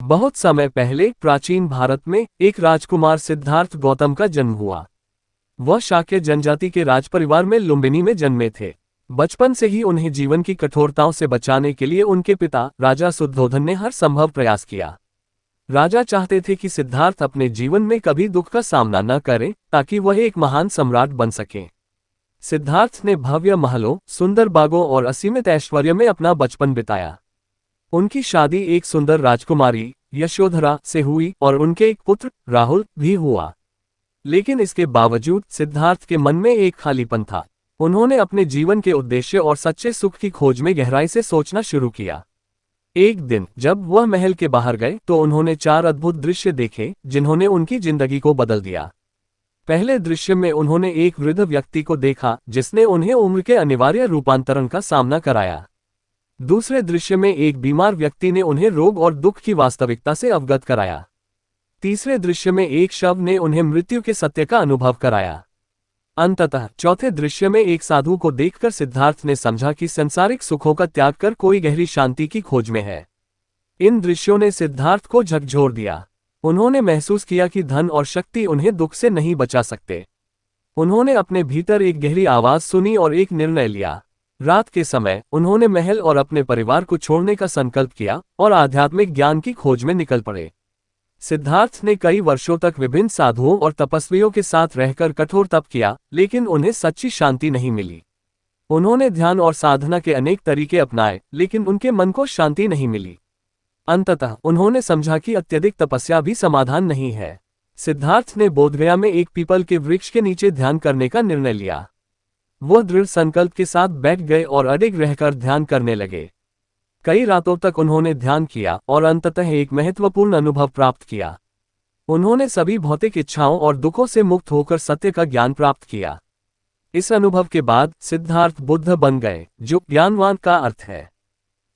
बहुत समय पहले प्राचीन भारत में एक राजकुमार सिद्धार्थ गौतम का जन्म हुआ। वह शाक्य जनजाति के राजपरिवार में लुम्बिनी में जन्मे थे। बचपन से ही उन्हें जीवन की कठोरताओं से बचाने के लिए उनके पिता राजा शुद्धोधन ने हर संभव प्रयास किया। राजा चाहते थे कि सिद्धार्थ अपने जीवन में कभी दुख का सामना न करे, ताकि वह एक महान सम्राट बन सके। सिद्धार्थ ने भव्य महलों, सुंदर बागों और असीमित ऐश्वर्य में अपना बचपन बिताया। उनकी शादी एक सुंदर राजकुमारी यशोधरा से हुई और उनके एक पुत्र राहुल भी हुआ। लेकिन इसके बावजूद सिद्धार्थ के मन में एक खालीपन था। उन्होंने अपने जीवन के उद्देश्य और सच्चे सुख की खोज में गहराई से सोचना शुरू किया। एक दिन जब वह महल के बाहर गए तो उन्होंने 4 अद्भुत दृश्य देखे, जिन्होंने उनकी जिंदगी को बदल दिया। पहले दृश्य में उन्होंने एक वृद्ध व्यक्ति को देखा, जिसने उन्हें उम्र के अनिवार्य रूपांतरण का सामना कराया। दूसरे दृश्य में एक बीमार व्यक्ति ने उन्हें रोग और दुख की वास्तविकता से अवगत कराया। तीसरे दृश्य में एक शव ने उन्हें मृत्यु के सत्य का अनुभव कराया। अंततः चौथे दृश्य में एक साधु को देखकर सिद्धार्थ ने समझा कि सांसारिक सुखों का त्याग कर कोई गहरी शांति की खोज में है। इन दृश्यों ने सिद्धार्थ को झकझोर दिया। उन्होंने महसूस किया कि धन और शक्ति उन्हें दुख से नहीं बचा सकते। उन्होंने अपने भीतर एक गहरी आवाज सुनी और एक निर्णय लिया। रात के समय उन्होंने महल और अपने परिवार को छोड़ने का संकल्प किया और आध्यात्मिक ज्ञान की खोज में निकल पड़े। सिद्धार्थ ने कई वर्षों तक विभिन्न साधुओं और तपस्वियों के साथ रहकर कठोर तप किया, लेकिन उन्हें सच्ची शांति नहीं मिली। उन्होंने ध्यान और साधना के अनेक तरीके अपनाए, लेकिन उनके मन को शांति नहीं मिली। अंततः उन्होंने समझा कि अत्यधिक तपस्या भी समाधान नहीं है। सिद्धार्थ ने बोधगया में एक पीपल के वृक्ष के नीचे ध्यान करने का निर्णय लिया। वह दृढ़ संकल्प के साथ बैठ गए और अडिग रहकर ध्यान करने लगे। कई रातों तक उन्होंने ध्यान किया और अंततः एक महत्वपूर्ण अनुभव प्राप्त किया। उन्होंने सभी भौतिक इच्छाओं और दुखों से मुक्त होकर सत्य का ज्ञान प्राप्त किया। इस अनुभव के बाद सिद्धार्थ बुद्ध बन गए, जो ज्ञानवान का अर्थ है।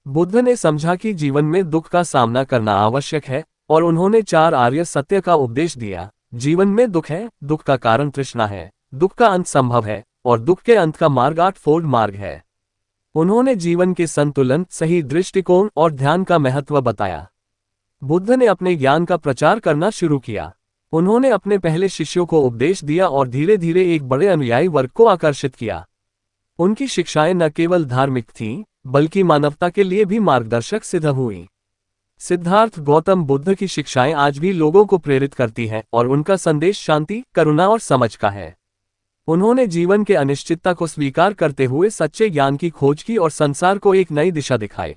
बुद्ध ने समझा कि जीवन में दुख का सामना करना आवश्यक है और उन्होंने 4 आर्य सत्य का उपदेश दिया। जीवन में दुख है, दुख का कारण तृष्णा है, दुख का अंत संभव है और दुख के अंत का मार्ग 8-फोल्ड मार्ग है। उन्होंने जीवन के संतुलन, सही दृष्टिकोण और ध्यान का महत्व बताया। बुद्ध ने अपने ज्ञान का प्रचार करना शुरू किया। उन्होंने अपने पहले शिष्यों को उपदेश दिया और धीरे धीरे एक बड़े अनुयायी वर्ग को आकर्षित किया। उनकी शिक्षाएं न केवल धार्मिक थीं, बल्कि मानवता के लिए भी मार्गदर्शक सिद्ध हुईं। सिद्धार्थ गौतम बुद्ध की शिक्षाएं आज भी लोगों को प्रेरित करती हैं और उनका संदेश शांति, करुणा और समझ का है। उन्होंने जीवन के अनिश्चितता को स्वीकार करते हुए सच्चे ज्ञान की खोज की और संसार को एक नई दिशा दिखाई।